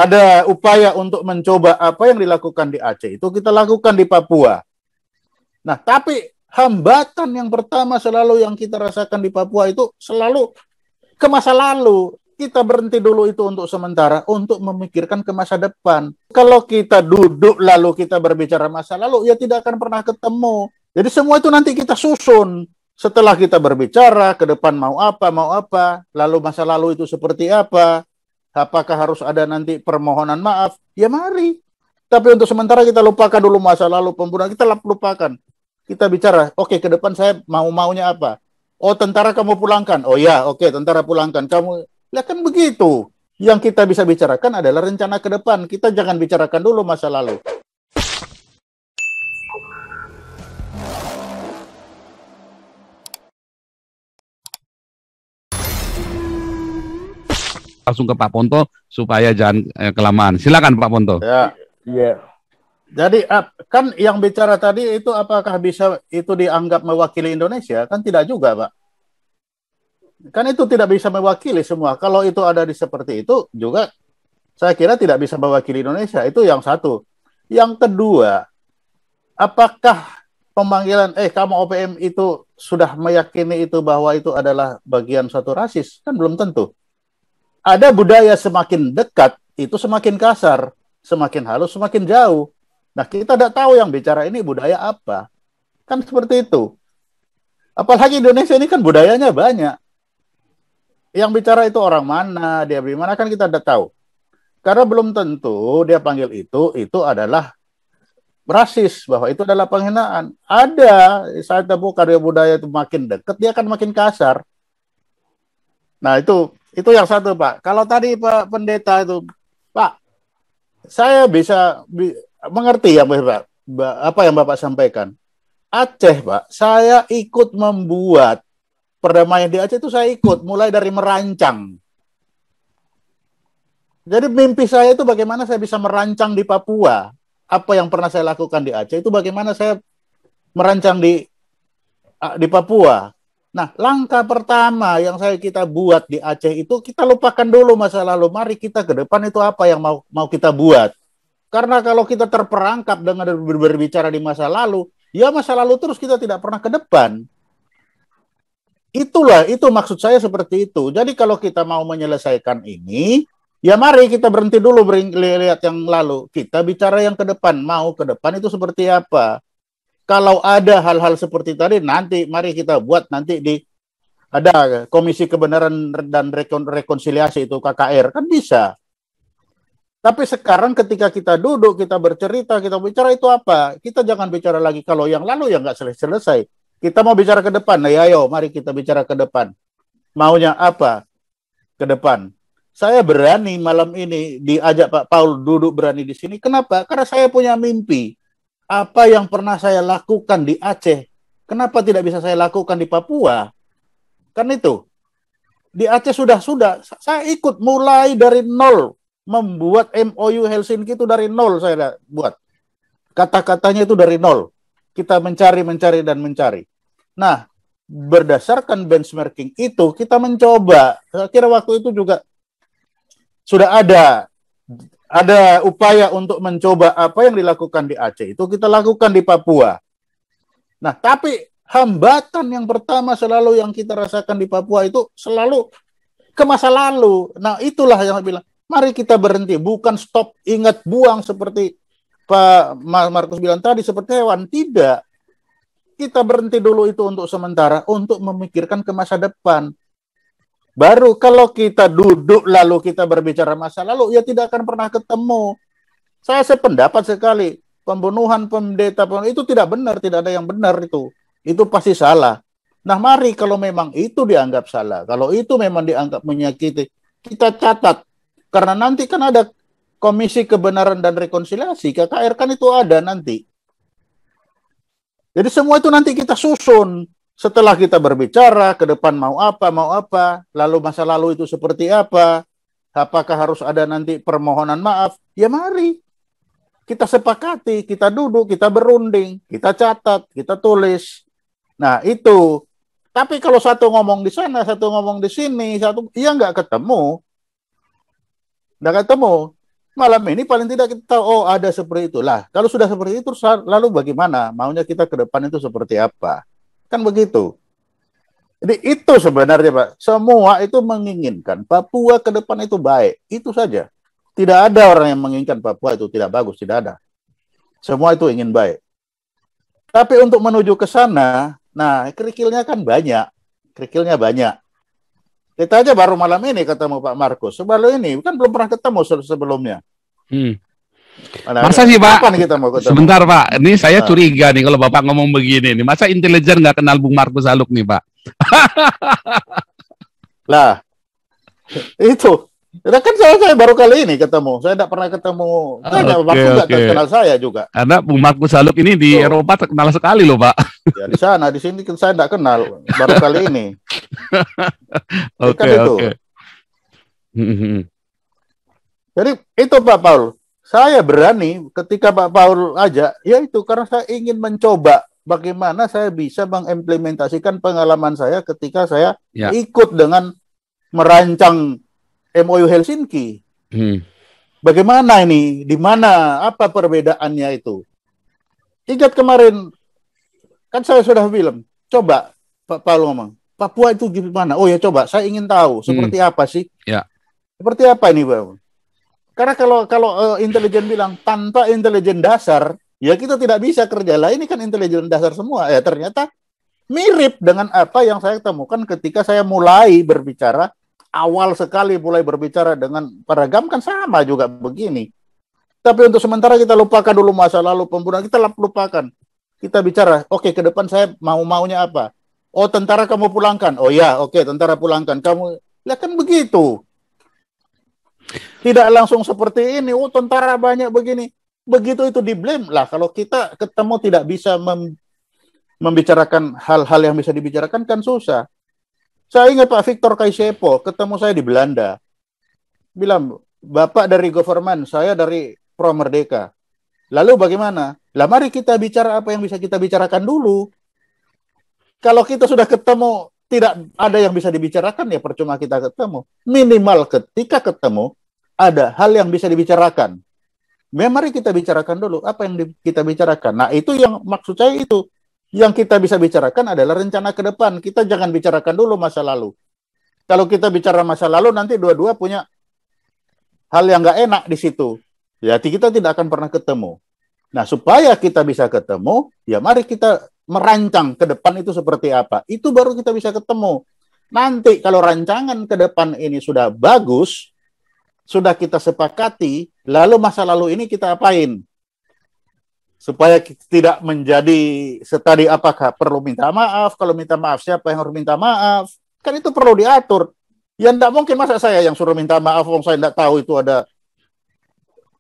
ada upaya untuk mencoba apa yang dilakukan di Aceh itu kita lakukan di Papua. Nah, tapi hambatan yang pertama selalu yang kita rasakan di Papua itu selalu ke masa lalu. Kita berhenti dulu itu untuk sementara untuk memikirkan ke masa depan. Kalau kita duduk lalu kita berbicara masa lalu, ya tidak akan pernah ketemu. Jadi semua itu nanti kita susun. Setelah kita berbicara ke depan mau apa, lalu masa lalu itu seperti apa, apakah harus ada nanti permohonan maaf, ya mari. Tapi untuk sementara kita lupakan dulu masa lalu pembunuhan, kita lupakan. Kita bicara, oke, ke depan saya maunya apa? Oh, tentara kamu pulangkan. Oh ya, oke, tentara pulangkan. Kamu, ya kan begitu. Yang kita bisa bicarakan adalah rencana ke depan. Kita jangan bicarakan dulu masa lalu. Langsung ke Pak Ponto supaya jangan kelamaan. Silakan Pak Ponto. Ya. Iya. Jadi kan yang bicara tadi itu apakah bisa itu dianggap mewakili Indonesia? Kan tidak juga, Pak. Kan itu tidak bisa mewakili semua. Kalau itu ada di seperti itu juga saya kira tidak bisa mewakili Indonesia. Itu yang satu. Yang kedua, apakah pemanggilan kamu OPM itu sudah meyakini itu bahwa itu adalah bagian suatu rasis? Kan belum tentu. Ada budaya semakin dekat itu semakin kasar, semakin halus semakin jauh. Nah, kita tidak tahu yang bicara ini budaya apa. Kan seperti itu. Apalagi Indonesia ini kan budayanya banyak. Yang bicara itu orang mana, dia dari mana kan kita tidak tahu. Karena belum tentu dia panggil itu adalah rasis, bahwa itu adalah penghinaan. Ada, saat karya budaya itu makin dekat, dia akan makin kasar. Nah, itu yang satu, Pak. Kalau tadi Pak Pendeta itu, Pak, saya bisa mengerti ya, Pak, apa yang Bapak sampaikan. Aceh, Pak, saya ikut membuat perdamaian di Aceh itu saya ikut, mulai dari merancang. Jadi mimpi saya itu bagaimana saya bisa merancang di Papua. Apa yang pernah saya lakukan di Aceh itu bagaimana saya merancang di Papua. Nah, langkah pertama yang kita buat di Aceh itu kita lupakan dulu masa lalu. Mari kita ke depan itu apa yang mau kita buat. Karena kalau kita terperangkap dengan berbicara di masa lalu, ya masa lalu terus kita tidak pernah ke depan. Itu maksud saya seperti itu. Jadi kalau kita mau menyelesaikan ini, ya mari kita berhenti dulu lihat yang lalu. Kita bicara yang ke depan. Mau ke depan itu seperti apa? Kalau ada hal-hal seperti tadi, nanti mari kita buat nanti ada Komisi Kebenaran dan Rekonsiliasi itu KKR, kan bisa. Tapi sekarang ketika kita duduk, kita bercerita, kita bicara itu apa? Kita jangan bicara lagi kalau yang lalu yang nggak selesai. Kita mau bicara ke depan, nah ayo mari kita bicara ke depan. Maunya apa ke depan? Saya berani malam ini diajak Pak Paul duduk berani di sini. Kenapa? Karena saya punya mimpi. Apa yang pernah saya lakukan di Aceh, kenapa tidak bisa saya lakukan di Papua? Kan itu. Di Aceh sudah. Saya ikut mulai dari nol. Membuat MOU Helsinki itu dari nol saya buat. Kata-katanya itu dari nol. Kita mencari. Nah, berdasarkan benchmarking itu, kita mencoba. Saya kira waktu itu juga sudah ada upaya untuk mencoba apa yang dilakukan di Aceh itu kita lakukan di Papua. Nah, tapi hambatan yang pertama selalu yang kita rasakan di Papua itu selalu ke masa lalu. Nah, itulah yang saya bilang, mari kita berhenti, bukan stop, ingat, buang seperti Pak Markus bilang tadi, seperti hewan. Tidak. Kita berhenti dulu itu untuk sementara, untuk memikirkan ke masa depan. Baru kalau kita duduk lalu kita berbicara masa lalu, ya tidak akan pernah ketemu. Saya sependapat sekali, pembunuhan pendeta itu tidak benar, tidak ada yang benar itu. Itu pasti salah. Nah, mari kalau memang itu dianggap salah, kalau itu memang dianggap menyakiti, kita catat. Karena nanti kan ada Komisi Kebenaran dan Rekonsiliasi, KKR kan itu ada nanti. Jadi semua itu nanti kita susun. Setelah kita berbicara, ke depan mau apa, lalu masa lalu itu seperti apa, apakah harus ada nanti permohonan maaf, ya mari. Kita sepakati, kita duduk, kita berunding, kita catat, kita tulis. Nah, itu. Tapi kalau satu ngomong di sana, satu ngomong di sini, ya nggak ketemu. Nggak ketemu. Malam ini paling tidak kita tahu, oh ada seperti itulah. Kalau sudah seperti itu, lalu bagaimana? Maunya kita ke depan itu seperti apa? Kan begitu. Jadi itu sebenarnya Pak, semua itu menginginkan Papua ke depan itu baik, itu saja. Tidak ada orang yang menginginkan Papua itu tidak bagus, tidak ada. Semua itu ingin baik. Tapi untuk menuju ke sana, nah kerikilnya kan banyak, kerikilnya banyak. Kita aja baru malam ini ketemu Pak Markus. Sebelum ini kan belum pernah ketemu sebelumnya. Nah, Masa sih Pak? kapan kita mau ketemu? Sebentar Pak, ini saya curiga nih kalau Bapak ngomong begini nih. Masa intelijen nggak kenal Bung Markus Haluk nih Pak? Lah, itu. Ya kan saya baru kali ini ketemu. Saya tidak pernah ketemu. Waktu nggak kenal saya juga. Karena Bung Markus Haluk ini di Eropa terkenal sekali loh Pak. Ya di sana, di sini saya tidak kenal. Baru kali ini. Oke. Jadi itu Pak Paul. Saya berani ketika Pak Paul ajak, ya itu karena saya ingin mencoba bagaimana saya bisa mengimplementasikan pengalaman saya ketika saya ikut dengan merancang MOU Helsinki. Bagaimana ini? Di mana? Apa perbedaannya itu? Ingat kemarin, kan saya sudah bilang, coba Pak Paul ngomong, Papua itu gimana? Oh ya coba, saya ingin tahu seperti apa sih? Ya. Seperti apa ini Pak? Karena kalau intelijen bilang tanpa intelijen dasar, ya kita tidak bisa kerja lah. Ini kan intelijen dasar semua. Ya ternyata mirip dengan apa yang saya temukan ketika saya mulai berbicara, awal sekali mulai berbicara dengan Paragam kan sama juga begini. Tapi untuk sementara kita lupakan dulu masa lalu pembunuhan, kita lupakan. Kita bicara, oke, ke depan saya maunya apa? Oh, tentara kamu pulangkan. Oh ya, oke, tentara pulangkan. Kamu, ya kan begitu. Tidak langsung seperti ini, oh tentara banyak begini. Begitu itu di-blame lah. Kalau kita ketemu tidak bisa membicarakan hal-hal yang bisa dibicarakan kan susah. Saya ingat Pak Victor Kaisepo, ketemu saya di Belanda. Bilang, Bapak dari government, saya dari Pro Merdeka. Lalu bagaimana? Lah mari kita bicara apa yang bisa kita bicarakan dulu. Kalau kita sudah ketemu, tidak ada yang bisa dibicarakan, ya percuma kita ketemu. Minimal ketika ketemu, ada hal yang bisa dibicarakan. Mari kita bicarakan dulu apa yang kita bicarakan. Nah itu yang maksud saya itu. Yang kita bisa bicarakan adalah rencana ke depan. Kita jangan bicarakan dulu masa lalu. Kalau kita bicara masa lalu, nanti dua-dua punya hal yang nggak enak di situ. Ya kita tidak akan pernah ketemu. Nah supaya kita bisa ketemu, ya mari kita merancang ke depan itu seperti apa. Itu baru kita bisa ketemu. Nanti kalau rancangan ke depan ini sudah bagus, sudah kita sepakati, lalu masa lalu ini kita apain? Supaya tidak menjadi setadi apakah perlu minta maaf, kalau minta maaf siapa yang harus minta maaf, kan itu perlu diatur. Ya tidak mungkin masa saya yang suruh minta maaf, saya tidak tahu itu ada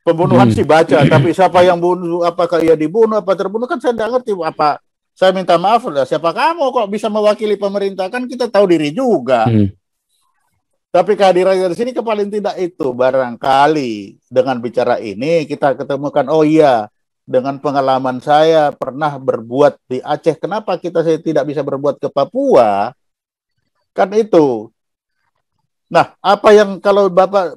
pembunuhan sih baca, tapi siapa yang bunuh, apakah ia dibunuh, apa terbunuh, kan saya tidak ngerti apa. Saya minta maaf, siapa kamu kok bisa mewakili pemerintah, kan kita tahu diri juga. Tapi kehadiran di sini paling tidak itu barangkali dengan bicara ini kita ketemukan, oh iya, dengan pengalaman saya pernah berbuat di Aceh, kenapa saya tidak bisa berbuat ke Papua? Kan itu. Nah, apa yang kalau Bapak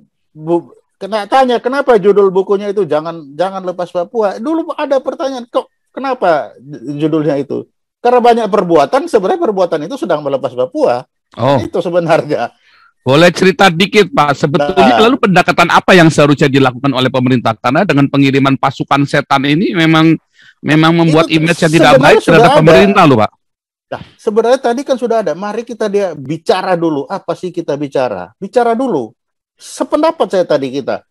kena tanya kenapa judul bukunya itu jangan lepas Papua? Dulu ada pertanyaan, kok kenapa judulnya itu? Karena banyak perbuatan, sebenarnya perbuatan itu sedang melepas Papua. Oh. Itu sebenarnya. Boleh cerita dikit Pak, sebetulnya lalu pendekatan apa yang seharusnya dilakukan oleh pemerintah? Karena dengan pengiriman pasukan setan ini memang membuat image yang tidak baik terhadap pemerintah loh Pak. Nah, sebenarnya tadi kan sudah ada, mari kita bicara dulu, apa sih kita bicara? Bicara dulu, sependapat saya tadi kita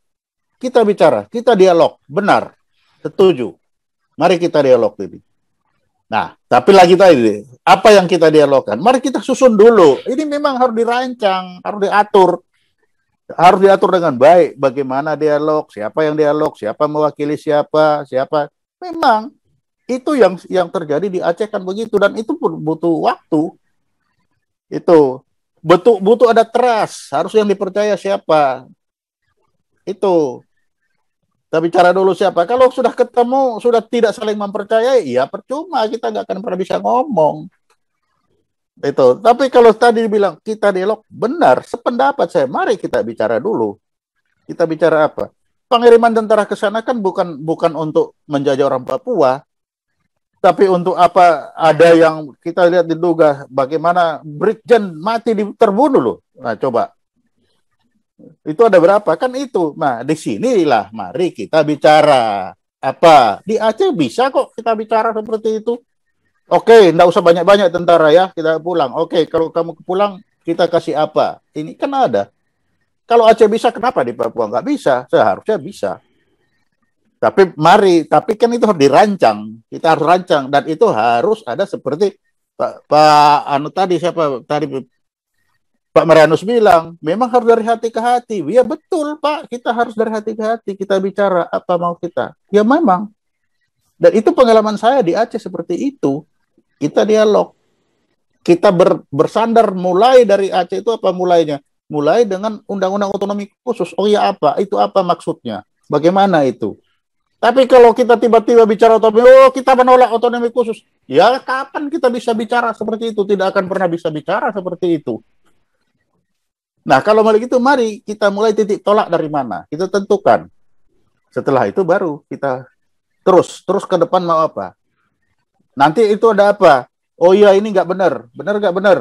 bicara, kita dialog, benar, setuju. Mari kita dialog ini. Nah, tapi lagi tadi, apa yang kita dialogkan? Mari kita susun dulu. Ini memang harus dirancang, harus diatur dengan baik. Bagaimana dialog, siapa yang dialog, siapa mewakili siapa. Memang itu yang terjadi di Aceh kan begitu, dan itu pun butuh waktu. Itu butuh ada trust, harus yang dipercaya siapa. Itu. Kita bicara dulu siapa. Kalau sudah ketemu, sudah tidak saling mempercayai, ya percuma, kita nggak akan pernah bisa ngomong. Itu. Tapi kalau tadi dibilang kita dialog, benar, sependapat saya. Mari kita bicara dulu. Kita bicara apa? pengiriman tentara ke sana kan bukan untuk menjajah orang Papua, tapi untuk apa? Ada yang kita lihat diduga bagaimana Brigjen mati terbunuh loh. Nah, coba. Itu ada berapa? Kan itu. Nah, di sinilah mari kita bicara. Apa? Di Aceh bisa kok kita bicara seperti itu. Oke, enggak usah banyak-banyak tentara ya, kita pulang. Oke, kalau kamu pulang, kita kasih apa? Ini kan ada. Kalau Aceh bisa, kenapa di Papua nggak bisa? Seharusnya bisa. Tapi kan itu harus dirancang. Kita harus rancang dan itu harus ada seperti Pak Anu tadi siapa tadi Pak Marianus bilang, memang harus dari hati ke hati. Ya betul Pak, kita harus dari hati ke hati. Kita bicara apa mau kita. Ya memang. Dan itu pengalaman saya di Aceh seperti itu. Kita dialog. Kita bersandar mulai dari Aceh itu apa mulainya? Mulai dengan undang-undang otonomi khusus. Oh ya apa? Itu apa maksudnya? Bagaimana itu? Tapi kalau kita tiba-tiba bicara otonomi, oh kita menolak otonomi khusus. Ya kapan kita bisa bicara seperti itu? Tidak akan pernah bisa bicara seperti itu. Nah, kalau balik itu, mari kita mulai titik tolak dari mana. Kita tentukan. Setelah itu baru kita terus ke depan mau apa. Nanti itu ada apa? Oh iya, ini nggak benar. Benar nggak benar?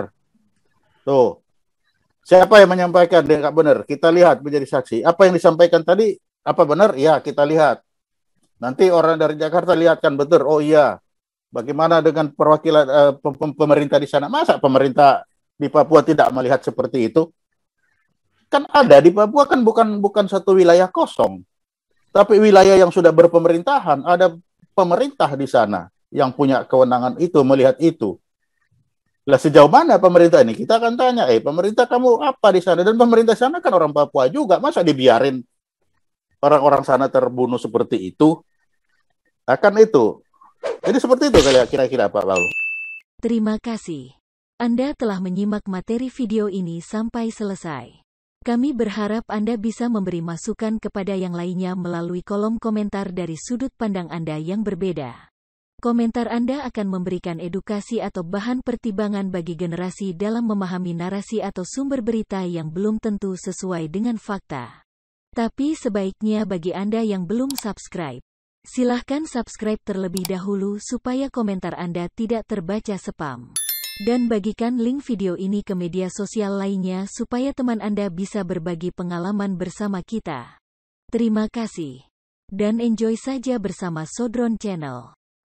Tuh. Siapa yang menyampaikan dia nggak benar? Kita lihat menjadi saksi. Apa yang disampaikan tadi, apa benar? Ya, kita lihat. Nanti orang dari Jakarta lihat kan betul. Oh iya. Bagaimana dengan perwakilan pemerintah di sana? Masa pemerintah di Papua tidak melihat seperti itu? Kan ada di Papua kan bukan satu wilayah kosong, tapi wilayah yang sudah berpemerintahan, ada pemerintah di sana yang punya kewenangan itu melihat itu. Lah sejauh mana pemerintah ini? Kita akan tanya, pemerintah kamu apa di sana? Dan pemerintah sana kan orang Papua juga, masa dibiarin orang-orang sana terbunuh seperti itu? Akan itu. Jadi seperti itu kira-kira Pak Paul. Terima kasih. Anda telah menyimak materi video ini sampai selesai. Kami berharap Anda bisa memberi masukan kepada yang lainnya melalui kolom komentar dari sudut pandang Anda yang berbeda. Komentar Anda akan memberikan edukasi atau bahan pertimbangan bagi generasi dalam memahami narasi atau sumber berita yang belum tentu sesuai dengan fakta. Tapi sebaiknya bagi Anda yang belum subscribe, silahkan subscribe terlebih dahulu supaya komentar Anda tidak terbaca spam. Dan bagikan link video ini ke media sosial lainnya supaya teman Anda bisa berbagi pengalaman bersama kita. Terima kasih. Dan enjoy saja bersama Sodron Channel.